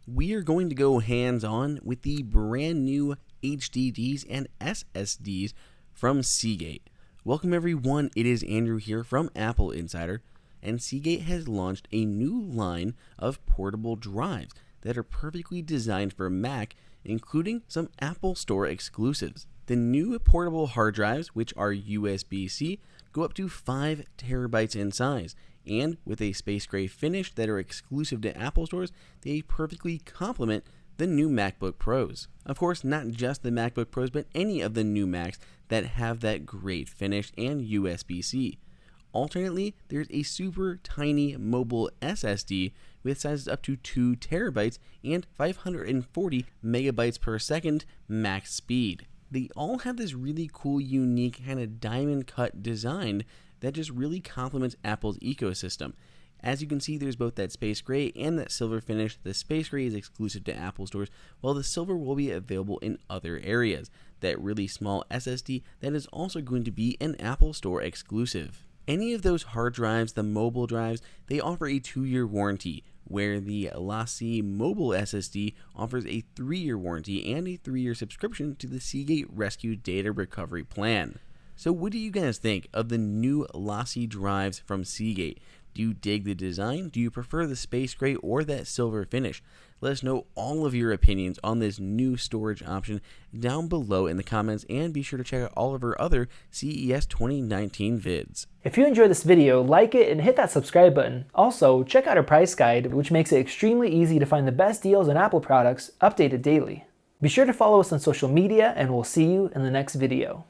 we are going to go hands-on with the brand new HDDs and SSDs from Seagate. Welcome everyone, it is Andrew here from AppleInsider, and Seagate has launched a new line of portable drives that are perfectly designed for Mac, including some Apple Store exclusives. The new portable hard drives, which are USB-C, go up to 5 terabytes in size, and with a space gray finish that are exclusive to Apple stores, they perfectly complement the new MacBook Pros. Of course, not just the MacBook Pros, but any of the new Macs that have that great finish and USB-C. Alternately, there's a super tiny mobile SSD with sizes up to 2 terabytes and 540 megabytes per second max speed. They all have this really cool, unique kind of diamond cut design that just really complements Apple's ecosystem. As you can see, there's both that space gray and that silver finish. The space gray is exclusive to Apple stores, while the silver will be available in other areas. That really small SSD that is also going to be an Apple Store exclusive. Any of those hard drives, the mobile drives, they offer a 2-year warranty, where the LaCie mobile SSD offers a 3-year warranty and a 3-year subscription to the Seagate Rescue Data Recovery Plan. So what do you guys think of the new LaCie drives from Seagate? Do you dig the design? Do you prefer the space gray or that silver finish? Let us know all of your opinions on this new storage option down below in the comments, and be sure to check out all of our other CES 2019 vids. If you enjoyed this video, like it and hit that subscribe button. Also, check out our price guide, which makes it extremely easy to find the best deals on Apple products updated daily. Be sure to follow us on social media, and we'll see you in the next video.